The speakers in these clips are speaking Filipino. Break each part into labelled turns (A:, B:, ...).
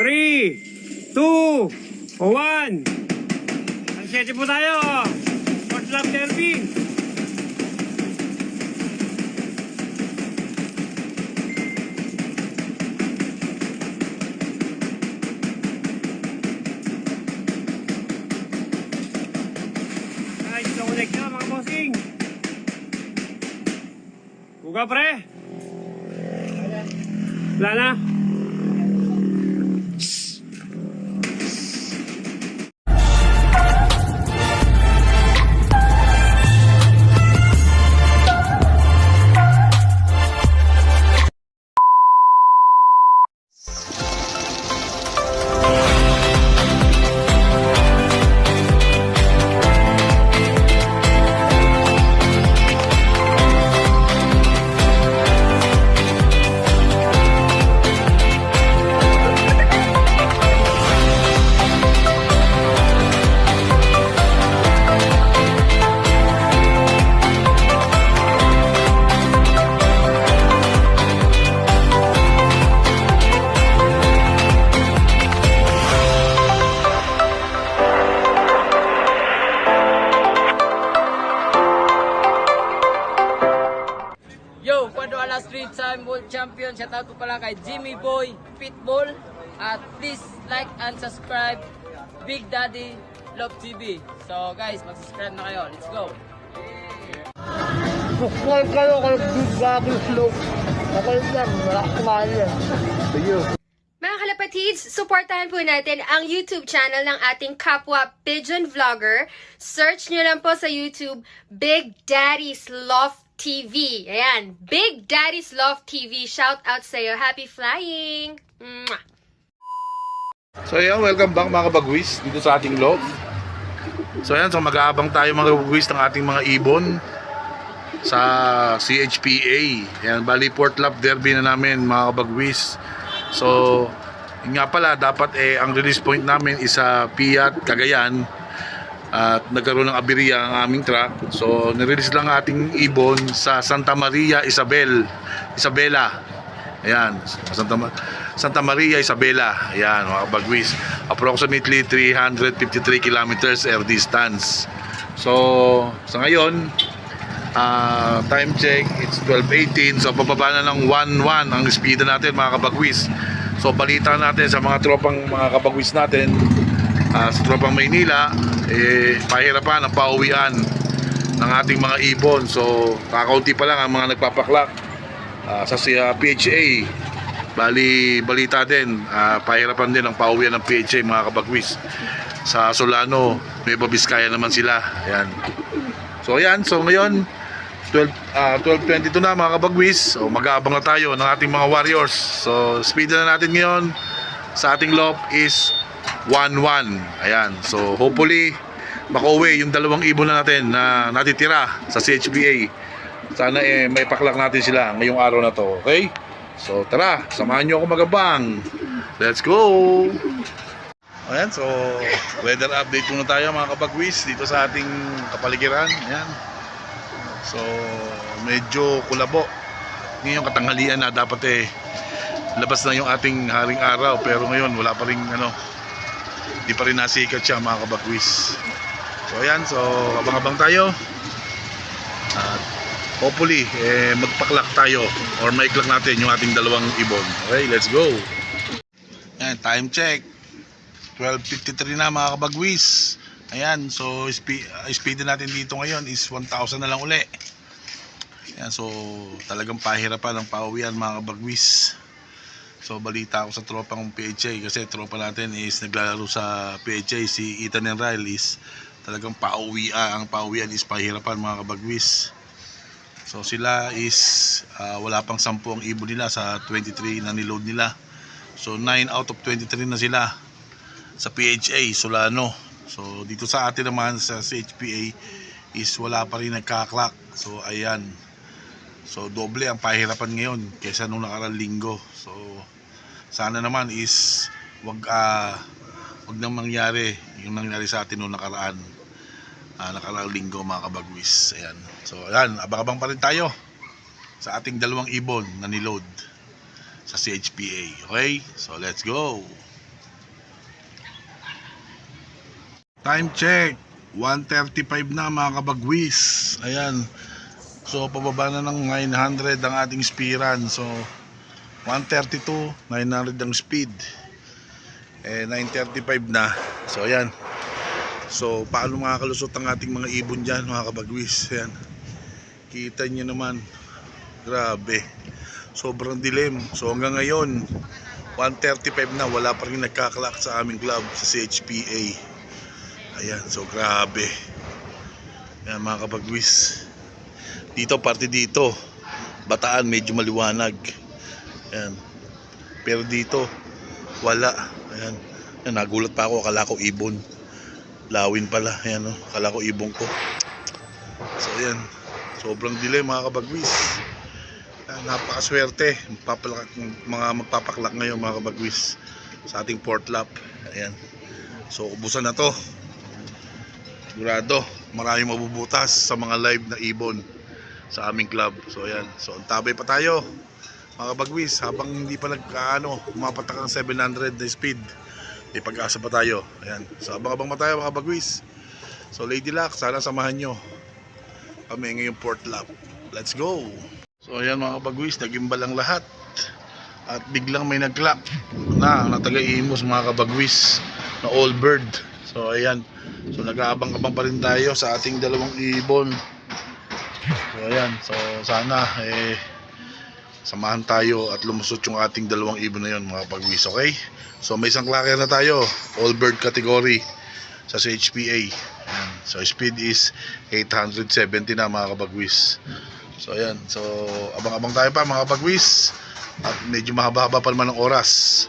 A: 3, 2, 1. Alas 7 po tayo. Port Love Derby. Guys, connect na mga bossing. Kuga pre. Wala na.
B: Yo, Cuando Alas Street Time World Champion. Shout out ko pala kay Jimmy Boy Pitbull. At please like and subscribe Big Daddy Love TV. So guys, mag-subscribe na kayo. Let's go.
C: Subscribe kayo kay Big Daddy Love. Okay lang, wala kumain yan.
D: Mga kalapatids, supportahan po natin ang YouTube channel ng ating kapwa Pigeon Vlogger. Search nyo lang po sa YouTube, Big Daddy's Love TV. Ayan, Big Daddy's Love TV. Shout out sa'yo. Happy flying! Mwah!
E: So ayan, welcome back mga kabagwis dito sa ating loob. So ayan, so mag-aabang tayo mga kabagwis ng ating mga ibon sa CHPA. Ayan, bali Port Love Derby na namin mga kabagwis. So yun nga pala, dapat ang release point namin is sa Piat, Cagayan. At nagkaroon ng aberya ang aming truck. So nirelease lang ating ibon sa Santa Maria Isabela. Ayan, Santa Maria Isabela. Ayan mga kabagwis, approximately 353 kilometers air distance. So sa ngayon, time check, it's 12:18. So pababa na ng 1:1 ang speed natin mga kabagwis. So balita natin sa mga tropang mga kabagwis natin, sa tropang Maynila, pahirapan ang pauwian ng ating mga ibon. So kakaunti pa lang ang mga nagpapaklak sa PHA. Bali balita din, pahirapan din ang pauwian ng PHA mga kabagwis. Sa Solano, Nueva Vizcaya naman sila. Ayan. So ayan, so ngayon 12:22 na mga kabagwis. So mag-aabang na tayo ng ating mga warriors. So speed na natin ngayon sa ating loop is 1:1. Ayan, so hopefully makauwi yung dalawang ibon na natin na natitira sa CHPA. Sana may paklak natin sila ngayong araw na to. Okay? So tara, samahan nyo ako magabang. Let's go! Ayan, so weather update muna tayo mga kabagwis dito sa ating kapaligiran. Ayan. So medyo kulabo ngayong katanghalian na, dapat labas na yung ating haring araw, pero ngayon wala pa rin hindi pa rin nasikat siya mga kabagwis. So ayan, so abang-abang tayo at hopefully magpaklak tayo or maiklak natin yung ating dalawang ibon. Okay, let's go. Ayan, time check 12:53 na mga kabagwis. Ayan, so speed natin dito ngayon is 1,000 na lang uli. Ayan, so talagang pahirapan ang pauwian mga kabagwis. So balita ako sa tropang PHA, kasi tropa natin is naglalaro sa PHA, si Ethan and Ryle, is talagang ang pauwian is pahirapan mga kabagwis. So sila is wala pang 10 ang ibon nila sa 23 na niload nila. So 9 out of 23 na sila sa PHA, Solano. So dito sa atin naman sa CHPA is wala pa rin nagkaklak. So ayan, so doble ang pahirapan ngayon kaysa nung nakaraang linggo. So sana naman is wag nang mangyari yung nangyari sa atin nung nakaraang linggo mga kabagwis. Ayan, so ayan, abang-abang pa rin tayo sa ating dalawang ibon na niload sa CHPA. Okay, so let's go. Time check, 1:35 na mga kabagwis. Ayan. So pababa na ng 900 ang ating spiran. So 132, 900 ang speed. 9:35 na. So ayan. So paano makakalusot ang ating mga ibon dyan mga kabagwis. Ayan. Kita nyo naman. Grabe. Sobrang dilim. So hanggang ngayon 1:35 na, wala pa rin nagkaklak sa aming club sa CHPA. Ayan, so grabe. Ayan mga kabagwis. Dito, parte dito Bataan, medyo maliwanag. Ayan. Pero dito wala. Ayan. Ayan, nagulat pa ako, akala ko ibon. Lawin pala. Ayan, oh. Akala ko ibon ko. So ayan, sobrang dilim mga kabagwis. Napakaswerte mga magpapaklak ngayon mga kabagwis sa ating port lap. Ayan. So ubusan na to. Sigurado maraming mabubutas sa mga live na ibon sa aming club. So ayan. So antabay pa tayo mga kabagwis habang hindi pa umapatak ng 700 na speed. May pag-asa pa tayo. Ayan. So abang-abang pa tayo mga kabagwis. So Lady Luck, sana samahan nyo kami ngayong port lap. Let's go. So ayan mga kabagwis, nagimbal ang lahat. At biglang may nag-clap na taga-Imus mga kabagwis na all bird. So ayan. So nag-aabang-abang pa rin tayo sa ating dalawang ibon. So ayan. So sana samahan tayo at lumusot yung ating dalawang ibon na yun mga kabagwis. Okay? So may isang clacker na tayo, all bird category sa CHPA. Ayan. So speed is 870 na mga kabagwis. So ayan, so abang-abang tayo pa mga kabagwis. At medyo mahaba-haba pa naman ng oras.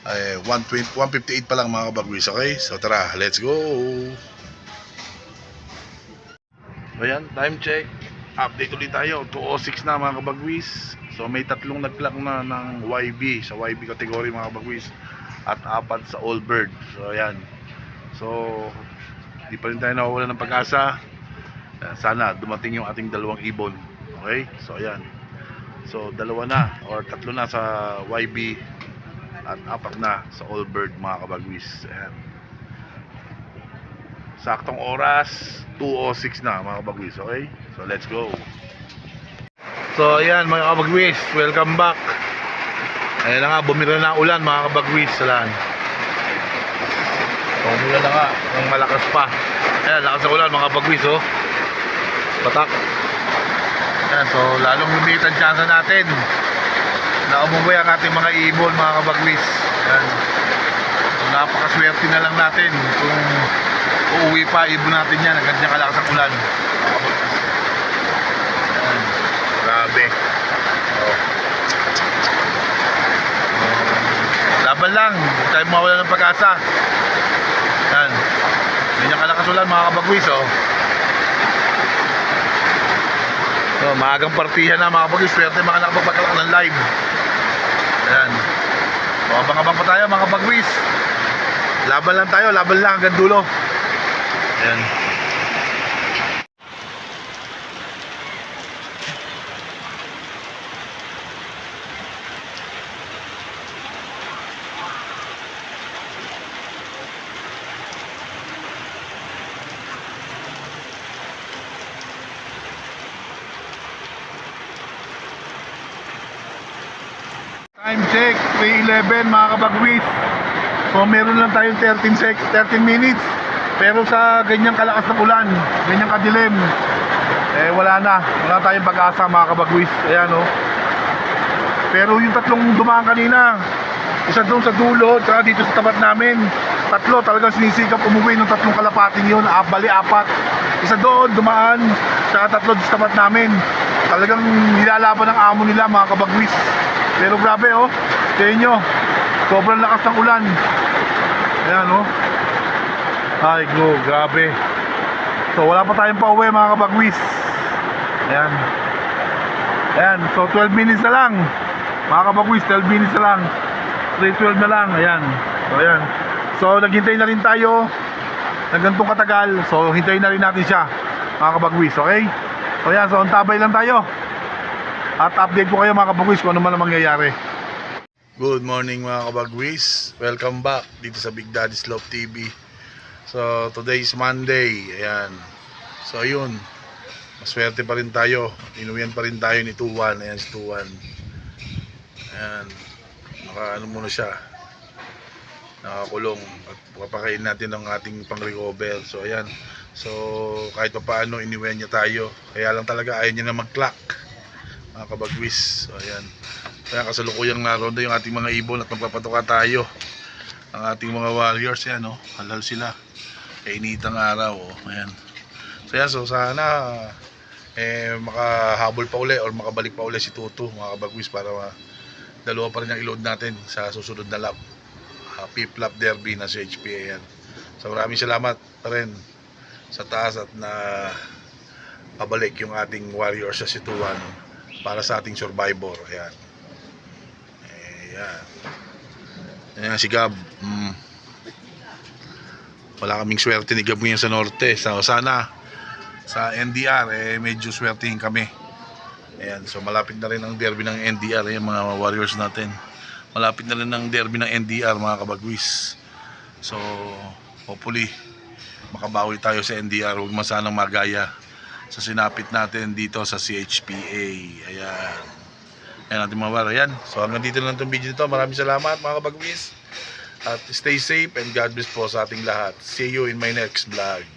E: 1:58 pa lang mga kabagwis. Okay, so tara, let's go. Ayan, time check. Update ulit tayo, 2:06 na mga kabagwis. So may tatlong nag-clock na ng YB, sa YB category mga kabagwis. At 4 sa all bird. So ayan. So di pa rin tayo nawawala ng pag-asa. Sana dumating yung ating dalawang ibon. Okay? So ayan. So 2 na or 3 na sa YB at 4 na sa all bird mga kabagwis. Ayan. Saktong oras 2:06 na mga kabagwis. Okay? So let's go. So ayan mga kabagwis, welcome back. Ayan na nga, bumira na ulan mga kabagwis. Ayan. So umulan na nga, ang malakas pa. Ayan, lakas ng ulan mga kabagwis. Oh. Patak. Ayan, so lalong lumit ang chance natin na umuwi ang ating mga ibon mga kabagwis. Ayan. So napakaswerte na lang natin kung uuwi pa ibon natin yan agad niya kalakas ang ulan. Ayan. Grabe. Laban lang, hindi tayo mawala ng pag-asa. Ayan. Ganyan kalakas ulan mga kabagwis. Oh. So, maagang partihan na mga kabagwis. Swerte mga nakapagpakalak ng live. Ayan. So, abang-abang pa tayo mga kabagwis. Laban lang tayo, laban lang hanggang dulo. Ayan. Time check, 3:11 mga kabagwis. So meron lang tayong 13 minutes. Pero sa ganyang kalakas ng ulan, ganyang kadilim, wala tayong pag-asa mga kabagwis. Ayan oh. Pero yung tatlong dumaan kanina, isa doon sa dulo, tsaka dito sa tapat namin, tatlo talagang sinisikap umuwi ng tatlong kalapating yun, bali 4. Isa doon dumaan, tsaka tatlo sa tapat namin. Talagang nilalaban ng amo nila mga kabagwis. Pero grabe oh, tingnan nyo, sobrang lakas ng ulan. Ayan oh. Ay go, grabe. So wala pa tayong pauwi mga kabagwis. Ayan. Ayan, so 12 minutes na lang mga kabagwis, 12 minutes na lang, 3:12 na lang. Ayan. So ayan. So naghintay na rin tayo ng ganitong katagal. So hintayin na rin natin siya mga kabagwis, okay? So ayan, so antabay lang tayo. At update ko kayo mga kabagwis kung ano man ang mangyayari. Good morning mga kabagwis. Welcome back dito sa Big Daddy's Love TV. So today is Monday. Ayan. So ayun. Maswerte pa rin tayo. Inuwian pa rin tayo ni Tuwan. Ayan si Tuwan. Ayan. Ano muna siya. Nakakulong. At papakain natin ang ating pang-recover. So ayan. So kahit pa paano iniwan niya tayo. Kaya lang talaga ayaw niya na mag-clock. Mga kabagwis. So ayan. Kaya kasalukuyang naroon yung ating mga ibon at magpapatuka tayo. Ang ating mga warriors. Ayan, oh. Halal sila. Kainitang araw. Oh. Ayan. So ayan. So sana makahabol pa uli or makabalik pa uli si Tutu, mga kabagwis, para dalawa pa rin ang i-load natin sa susunod na lap. Fifth lap derby na si HPA. Yan. So maraming salamat pa rin sa taas at na pabalik yung ating warriors sa situan para sa ating survivor. Ayan. Ayan. Ayan si Gab. Wala kaming swerte ni Gab ngayon sa norte. So sana sa NDR medyo swertihin kami. Ayan, so malapit na rin ang derby ng NDR. Ayan, mga warriors natin. Malapit na rin ang derby ng NDR, mga kabagwis. So hopefully makabawi tayo sa NDR. Huwag masanang magaya sa sinapit natin dito sa CHPA. Ayan. Ayan natin mga war. Ayan. So hanggang dito na itong video nito. Maraming salamat, mga kabagwis. At stay safe and God bless po sa ating lahat. See you in my next vlog.